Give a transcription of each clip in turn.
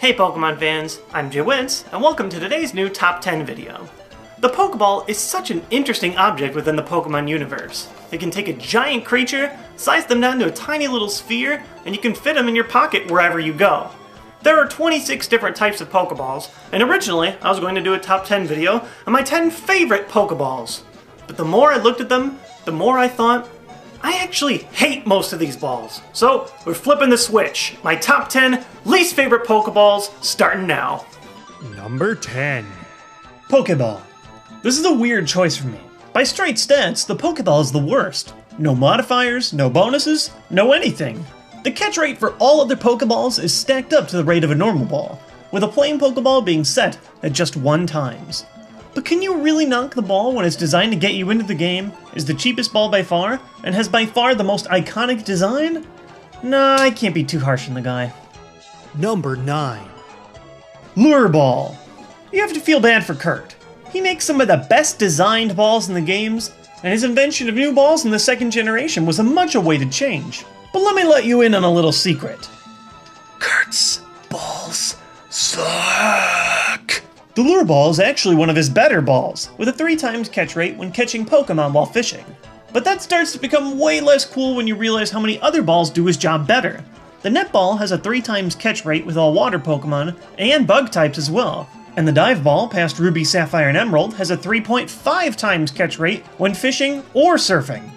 Hey Pokemon fans, I'm Jawince, and welcome to today's new Top 10 video. The Pokeball is such an interesting object within the Pokemon universe. It can take a giant creature, size them down to a tiny little sphere, and you can fit them in your pocket wherever you go. There are 26 different types of Pokeballs, and originally I was going to do a Top 10 video on my 10 favorite Pokeballs. But the more I looked at them, the more I thought, I actually hate most of these balls. So we're flipping the switch. My top 10 least favorite Pokeballs starting now. Number 10. Pokeball. This is a weird choice for me. By straight stats, the Pokeball is the worst. No modifiers, no bonuses, no anything. The catch rate for all other Pokeballs is stacked up to the rate of a normal ball, with a plain Pokeball being set at just 1 times. But can you really knock the ball when it's designed to get you into the game, is the cheapest ball by far, and has by far the most iconic design? Nah, I can't be too harsh on the guy. Number 9. Lure Ball. You have to feel bad for Kurt. He makes some of the best designed balls in the games, and his invention of new balls in the second generation was a much awaited change. But let me let you in on a little secret. Kurt's balls suck. The Lure Ball is actually one of his better balls, with a 3 times catch rate when catching Pokemon while fishing. But that starts to become way less cool when you realize how many other balls do his job better. The Net Ball has a 3 times catch rate with all water Pokemon, and bug types as well. And the Dive Ball, past Ruby, Sapphire, and Emerald, has a 3.5 times catch rate when fishing or surfing.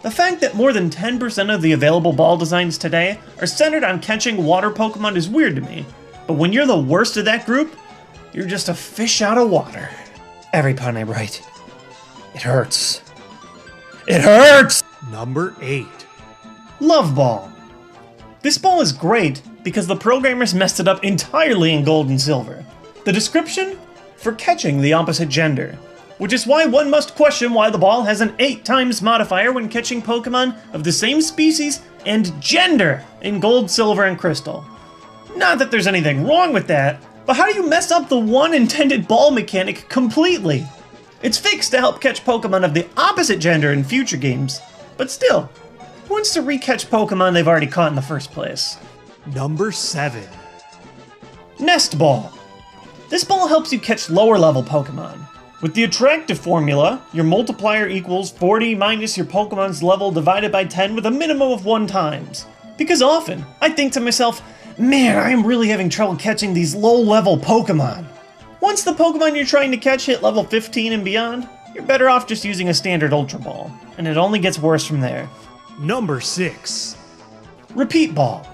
The fact that more than 10% of the available ball designs today are centered on catching water Pokemon is weird to me. But when you're the worst of that group, you're just a fish out of water. Every pun I write. It hurts. It hurts! Number 8. Love Ball. This ball is great because the programmers messed it up entirely in Gold and Silver. The description? For catching the opposite gender. Which is why one must question why the ball has an 8 times modifier when catching Pokemon of the same species and gender in Gold, Silver, and Crystal. Not that there's anything wrong with that, but how do you mess up the one intended ball mechanic completely? It's fixed to help catch Pokemon of the opposite gender in future games, but still, who wants to re-catch Pokemon they've already caught in the first place? Number 7. Nest Ball. This ball helps you catch lower level Pokemon. With the attractive formula, your multiplier equals 40 minus your Pokemon's level divided by 10 with a minimum of 1 times. Because often, I think to myself, man, I am really having trouble catching these low-level Pokemon. Once the Pokemon you're trying to catch hit level 15 and beyond, you're better off just using a standard Ultra Ball, and it only gets worse from there. Number 6. Repeat Ball.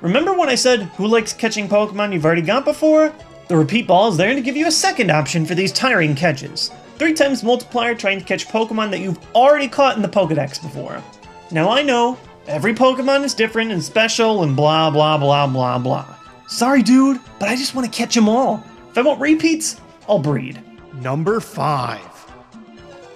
Remember when I said, who likes catching Pokemon you've already got before? The Repeat Ball is there to give you a second option for these tiring catches. 3 times multiplier trying to catch Pokemon that you've already caught in the Pokedex before. Now I know, every Pokemon is different and special and blah blah blah blah blah. Sorry dude, but I just want to catch them all. If I want repeats, I'll breed. Number 5.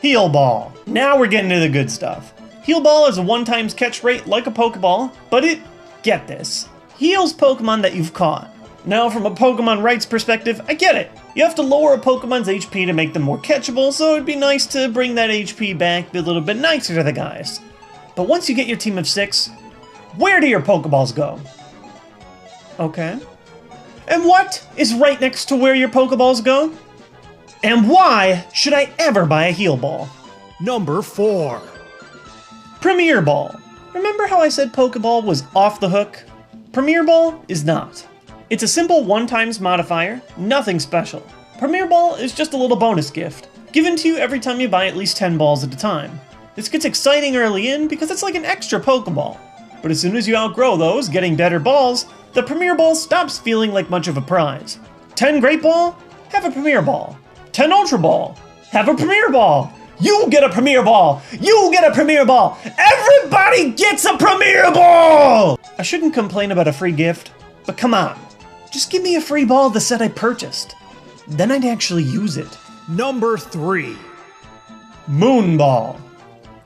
Heal Ball. Now we're getting to the good stuff. Heal Ball is a 1 times catch rate like a Pokeball, but it, get this, heals Pokemon that you've caught. Now from a Pokemon rights perspective, I get it. You have to lower a Pokemon's HP to make them more catchable, so it'd be nice to bring that HP back, be a little bit nicer to the guys. But once you get your team of 6, where do your Pokeballs go? Okay. And what is right next to where your Pokeballs go? And why should I ever buy a Heal Ball? Number 4. Premier Ball. Remember how I said Pokeball was off the hook? Premier Ball is not. It's a simple 1 times modifier, nothing special. Premier Ball is just a little bonus gift, given to you every time you buy at least 10 balls at a time. This gets exciting early in because it's like an extra Pokeball. But as soon as you outgrow those, getting better balls, the Premier Ball stops feeling like much of a prize. 10 Great Ball? Have a Premier Ball. 10 Ultra Ball? Have a Premier Ball. You get a Premier Ball! You get a Premier Ball! Everybody gets a Premier Ball! I shouldn't complain about a free gift, but come on. Just give me a free ball of the set I purchased. Then I'd actually use it. Number 3. Moon Ball.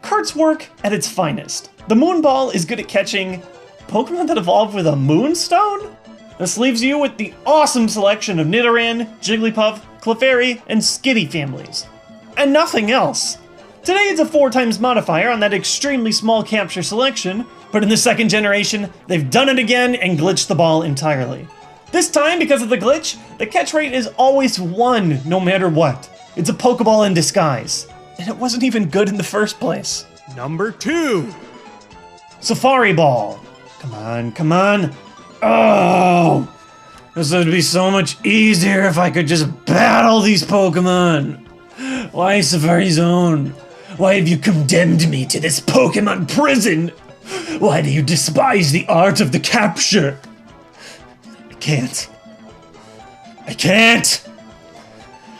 Kurt's work at its finest. The Moon Ball is good at catching Pokemon that evolve with a Moonstone? This leaves you with the awesome selection of Nidoran, Jigglypuff, Clefairy, and Skitty families. And nothing else. Today it's a 4 times modifier on that extremely small capture selection, but in the second generation, they've done it again and glitched the ball entirely. This time, because of the glitch, the catch rate is always 1, no matter what. It's a Pokeball in disguise. And it wasn't even good in the first place. Number 2. Safari Ball. Come on, come on. Oh! This would be so much easier if I could just battle these Pokemon. Why Safari Zone? Why have you condemned me to this Pokemon prison? Why do you despise the art of the capture? I can't. I can't!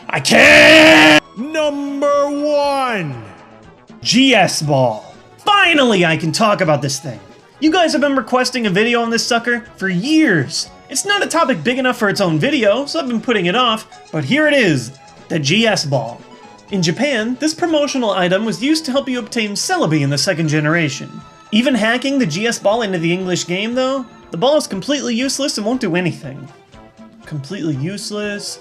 I can't! Number 1. GS Ball. Finally, I can talk about this thing. You guys have been requesting a video on this sucker for years. It's not a topic big enough for its own video, so I've been putting it off, but here it is, the GS Ball. In Japan, this promotional item was used to help you obtain Celebi in the second generation. Even hacking the GS Ball into the English game, though, the ball is completely useless and won't do anything. Completely useless,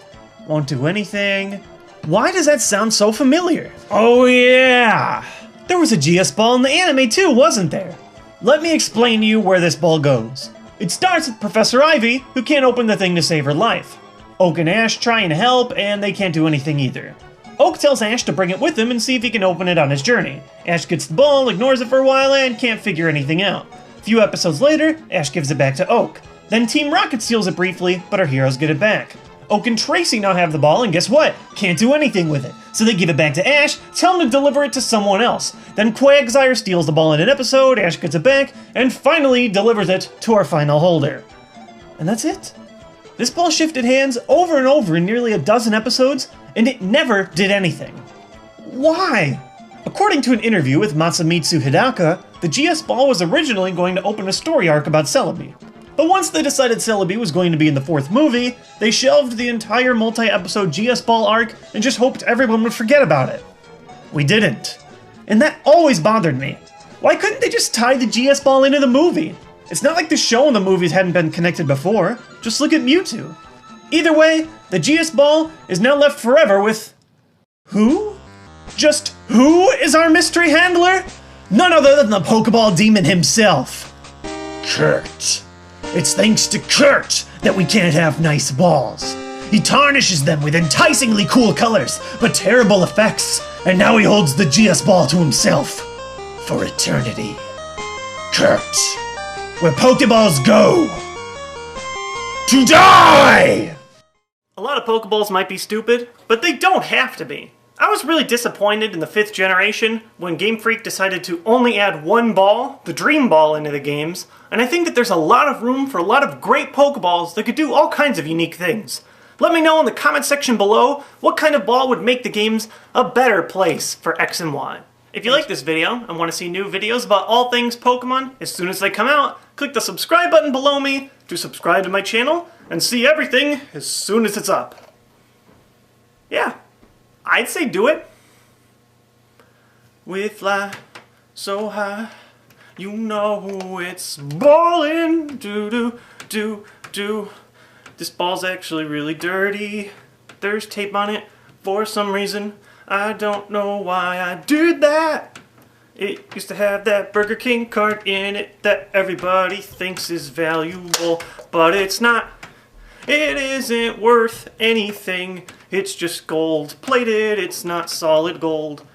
won't do anything. Why does that sound so familiar? Oh yeah! There was a GS Ball in the anime too, wasn't there? Let me explain to you where this ball goes. It starts with Professor Ivy, who can't open the thing to save her life. Oak and Ash try and help, and they can't do anything either. Oak tells Ash to bring it with him and see if he can open it on his journey. Ash gets the ball, ignores it for a while, and can't figure anything out. A few episodes later, Ash gives it back to Oak. Then Team Rocket steals it briefly, but our heroes get it back. Oak and Tracy now have the ball, and guess what? Can't do anything with it. So they give it back to Ash, tell him to deliver it to someone else. Then Quagsire steals the ball in an episode, Ash gets it back, and finally delivers it to our final holder. And that's it. This ball shifted hands over and over in nearly a dozen episodes, and it never did anything. Why? According to an interview with Masamitsu Hidaka, the GS Ball was originally going to open a story arc about Celebi. But once they decided Celebi was going to be in the 4th movie, they shelved the entire multi-episode GS Ball arc and just hoped everyone would forget about it. We didn't. And that always bothered me. Why couldn't they just tie the GS Ball into the movie? It's not like the show and the movies hadn't been connected before. Just look at Mewtwo. Either way, the GS Ball is now left forever with... who? Just who is our mystery handler? None other than the Pokeball Demon himself. Kurt. It's thanks to Kurt that we can't have nice balls. He tarnishes them with enticingly cool colors, but terrible effects, and now he holds the GS Ball to himself. For eternity. Kurt. Where Pokeballs go. To die! A lot of Pokeballs might be stupid, but they don't have to be. I was really disappointed in the 5th generation when Game Freak decided to only add one ball, the Dream Ball, into the games, and I think that there's a lot of room for a lot of great Pokeballs that could do all kinds of unique things. Let me know in the comment section below what kind of ball would make the games a better place for X and Y. If you like this video and want to see new videos about all things Pokemon as soon as they come out, click the subscribe button below me to subscribe to my channel and see everything as soon as it's up. Yeah. I'd say do it. We fly so high, you know it's ballin'. Do. This ball's actually really dirty. There's tape on it for some reason. I don't know why I did that. It used to have that Burger King card in it that everybody thinks is valuable, but it's not. It isn't worth anything. It's just gold plated, it's not solid gold.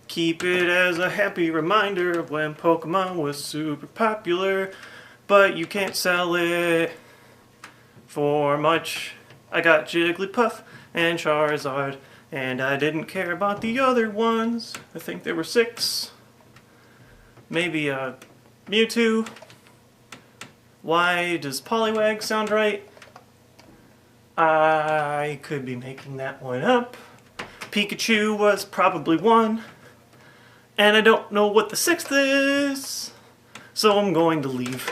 Keep it as a happy reminder of when Pokemon was super popular, but you can't sell it for much. I got Jigglypuff and Charizard, and I didn't care about the other ones. I think there were 6. Maybe Mewtwo. Why does Poliwag sound right? I could be making that one up. Pikachu was probably 1. And I don't know what the 6th is, so I'm going to leave.